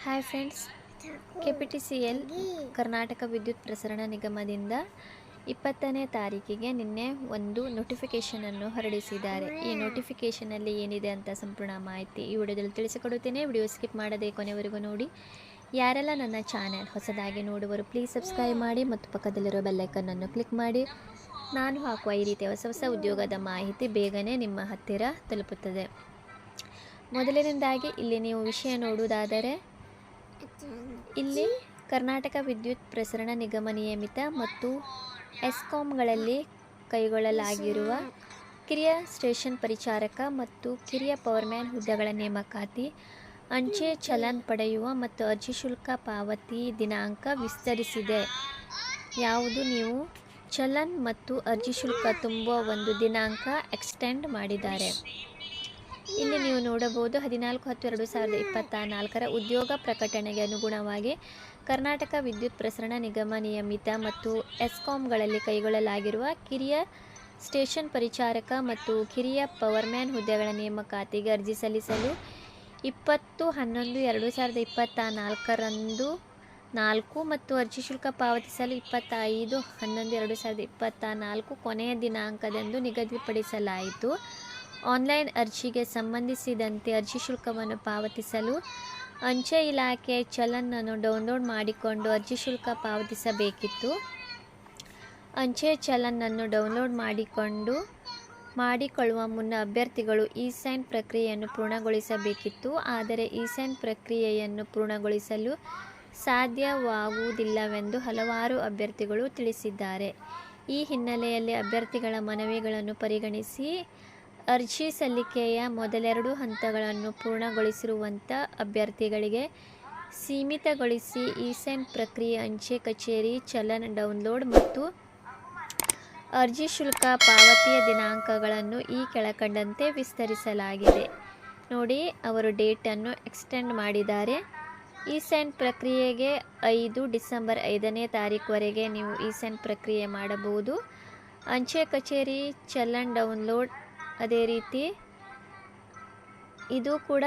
Hi friends, KPTCL Karnataka ವಿದ್ಯುತ್ ಪ್ರಸರಣ ನಿಗಮದಿಂದ 20ನೇ ತಾರೀಕಿಗೆ ನಿನ್ನೆ ಒಂದು ನೋಟಿಫಿಕೇಷನನ್ನು ಹೊರಡಿಸಿದ್ದಾರೆ. ಈ ನೋಟಿಫಿಕೇಷನಲ್ಲಿ ಏನಿದೆ ಅಂತ ಸಂಪೂರ್ಣ ಮಾಹಿತಿ ಈ ವಿಡಿಯೋದಲ್ಲಿ ತಿಳಿಸಿಕೊಡುತ್ತೇನೆ. ವಿಡಿಯೋ ಸ್ಕಿಪ್ ಮಾಡದೆ ಕೊನೆವರೆಗೂ ನೋಡಿ. ಯಾರೆಲ್ಲ ನನ್ನ ಚಾನೆಲ್ ಹೊಸದಾಗಿ ನೋಡುವರು ಪ್ಲೀಸ್ ಸಬ್ಸ್ಕ್ರೈಬ್ ಮಾಡಿ ಮತ್ತು ಪಕ್ಕದಲ್ಲಿರೋ ಬೆಲ್ಲೈಕನ್ನನ್ನು ಕ್ಲಿಕ್ ಮಾಡಿ. ನಾನು ಹಾಕುವ ಈ ರೀತಿಯ ಹೊಸ ಉದ್ಯೋಗದ ಮಾಹಿತಿ ಬೇಗನೆ ನಿಮ್ಮ ಹತ್ತಿರ ತಲುಪುತ್ತದೆ. ಮೊದಲನೇದಾಗಿ ಇಲ್ಲಿ ನೀವು ವಿಷಯ ನೋಡುವುದಾದರೆ, ಇಲ್ಲಿ ಕರ್ನಾಟಕ ವಿದ್ಯುತ್ ಪ್ರಸರಣ ನಿಗಮ ನಿಯಮಿತ ಮತ್ತು ಎಸ್ಕಾಂಗಳಲ್ಲಿ ಕೈಗೊಳ್ಳಲಾಗಿರುವ ಕಿರಿಯ ಸ್ಟೇಷನ್ ಪರಿಚಾರಕ ಮತ್ತು ಕಿರಿಯ ಪವರ್ಮ್ಯಾನ್ ಹುದ್ದೆಗಳ ನೇಮಕಾತಿ, ಅಂಚೆ ಚಲನ್ ಪಡೆಯುವ ಮತ್ತು ಅರ್ಜಿ ಶುಲ್ಕ ಪಾವತಿ ದಿನಾಂಕ ವಿಸ್ತರಿಸಿದೆ. ಯಾವುದು ನೀವು ಚಲನ್ ಮತ್ತು ಅರ್ಜಿ ಶುಲ್ಕ ತುಂಬುವ ಒಂದು ದಿನಾಂಕ ಎಕ್ಸ್ಟೆಂಡ್ ಮಾಡಿದ್ದಾರೆ. ಇಲ್ಲಿ ನೀವು ನೋಡಬಹುದು 14/10/2024 ಉದ್ಯೋಗ ಪ್ರಕಟಣೆಗೆ ಅನುಗುಣವಾಗಿ ಕರ್ನಾಟಕ ವಿದ್ಯುತ್ ಪ್ರಸರಣ ನಿಗಮ ನಿಯಮಿತ ಮತ್ತು ಎಸ್ಕಾಂಗಳಲ್ಲಿ ಕೈಗೊಳ್ಳಲಾಗಿರುವ ಕಿರಿಯ ಸ್ಟೇಷನ್ ಪರಿಚಾರಕ ಮತ್ತು ಕಿರಿಯ ಪವರ್ಮ್ಯಾನ್ ಹುದ್ದೆಗಳ ನೇಮಕಾತಿಗೆ ಅರ್ಜಿ ಸಲ್ಲಿಸಲು 20/11/2024 ರಂದು 4 ಮತ್ತು ಅರ್ಜಿ ಶುಲ್ಕ ಪಾವತಿಸಲು 25/11/2024 ಕೊನೆಯ ದಿನಾಂಕದಂದು ನಿಗದಿಪಡಿಸಲಾಯಿತು. ಆನ್ಲೈನ್ ಅರ್ಜಿಗೆ ಸಂಬಂಧಿಸಿದಂತೆ ಅರ್ಜಿ ಶುಲ್ಕವನ್ನು ಪಾವತಿಸಲು ಅಂಚೆ ಇಲಾಖೆ ಚಲನ್ ಅನ್ನು ಡೌನ್ಲೋಡ್ ಮಾಡಿಕೊಂಡು ಅರ್ಜಿ ಶುಲ್ಕ ಪಾವತಿಸಬೇಕಿತ್ತು. ಅಂಚೆ ಚಲನ್ ಅನ್ನು ಡೌನ್ಲೋಡ್ ಮಾಡಿಕೊಳ್ಳುವ ಮುನ್ನ ಅಭ್ಯರ್ಥಿಗಳು ಇ-ಸೈನ್ ಪ್ರಕ್ರಿಯೆಯನ್ನು ಪೂರ್ಣಗೊಳಿಸಬೇಕಿತ್ತು. ಆದರೆ ಇ-ಸೈನ್ ಪ್ರಕ್ರಿಯೆಯನ್ನು ಪೂರ್ಣಗೊಳಿಸಲು ಸಾಧ್ಯವಾಗುವುದಿಲ್ಲವೆಂದು ಹಲವಾರು ಅಭ್ಯರ್ಥಿಗಳು ತಿಳಿಸಿದ್ದಾರೆ. ಈ ಹಿನ್ನೆಲೆಯಲ್ಲಿ ಅಭ್ಯರ್ಥಿಗಳ ಮನವಿಗಳನ್ನು ಪರಿಗಣಿಸಿ ಅರ್ಜಿ ಸಲ್ಲಿಕೆಯ ಮೊದಲೆರಡು ಹಂತಗಳನ್ನು ಪೂರ್ಣಗೊಳಿಸಿರುವಂಥ ಅಭ್ಯರ್ಥಿಗಳಿಗೆ ಸೀಮಿತಗೊಳಿಸಿ ಇ-ಸೈನ್ ಪ್ರಕ್ರಿಯೆ, ಅಂಚೆ ಕಚೇರಿ ಚಲನ್ ಡೌನ್ಲೋಡ್ ಮತ್ತು ಅರ್ಜಿ ಶುಲ್ಕ ಪಾವತಿಯ ದಿನಾಂಕಗಳನ್ನು ಈ ಕೆಳಕಂಡಂತೆ ವಿಸ್ತರಿಸಲಾಗಿದೆ. ನೋಡಿ, ಅವರು ಡೇಟನ್ನು ಎಕ್ಸ್ಟೆಂಡ್ ಮಾಡಿದ್ದಾರೆ. ಇ-ಸೈನ್ ಪ್ರಕ್ರಿಯೆಗೆ 5 ಡಿಸೆಂಬರ್ 5ನೇ ತಾರೀಕುವರೆಗೆ ನೀವು ಇ-ಸೈನ್ ಪ್ರಕ್ರಿಯೆ ಮಾಡಬಹುದು. ಅಂಚೆ ಕಚೇರಿ ಚಲನ್ ಡೌನ್ಲೋಡ್ ಅದೇ ರೀತಿ ಇದು ಕೂಡ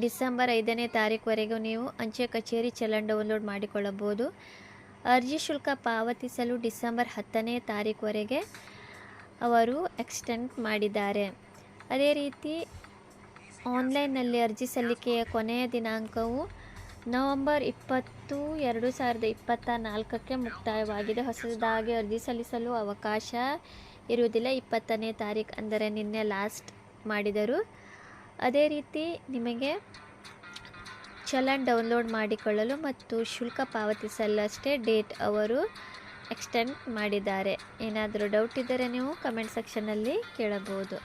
ಡಿಸೆಂಬರ್ 5ನೇ ತಾರೀಕುವರೆಗೂ ನೀವು ಅಂಚೆ ಕಚೇರಿ ಚಲನ್ ಡೌನ್ಲೋಡ್ ಮಾಡಿಕೊಳ್ಳಬಹುದು. ಅರ್ಜಿ ಶುಲ್ಕ ಪಾವತಿಸಲು ಡಿಸೆಂಬರ್ 10ನೇ ತಾರೀಕುವರೆಗೆ ಅವರು ಎಕ್ಸ್ಟೆಂಡ್ ಮಾಡಿದ್ದಾರೆ. ಅದೇ ರೀತಿ ಆನ್ಲೈನ್ನಲ್ಲಿ ಅರ್ಜಿ ಸಲ್ಲಿಕೆಯ ಕೊನೆಯ ದಿನಾಂಕವು ನವೆಂಬರ್ 20, 2024 ಮುಕ್ತಾಯವಾಗಿದೆ. ಹೊಸದಾಗಿ ಅರ್ಜಿ ಸಲ್ಲಿಸಲು ಅವಕಾಶ ಇರುವುದಿಲ್ಲ. 20ನೇ ತಾರೀಕು ಅಂದರೆ ನಿನ್ನೆ ಲಾಸ್ಟ್ ಮಾಡಿದರು. ಅದೇ ರೀತಿ ನಿಮಗೆ ಚಲನ್ ಡೌನ್ಲೋಡ್ ಮಾಡಿಕೊಳ್ಳಲು ಮತ್ತು ಶುಲ್ಕ ಪಾವತಿಸಲು ಅಷ್ಟೇ ಡೇಟ್ ಅವರು ಎಕ್ಸ್ಟೆಂಡ್ ಮಾಡಿದ್ದಾರೆ. ಏನಾದರೂ ಡೌಟ್ ಇದ್ದರೆ ನೀವು ಕಮೆಂಟ್ ಸೆಕ್ಷನ್ನಲ್ಲಿ ಕೇಳಬಹುದು.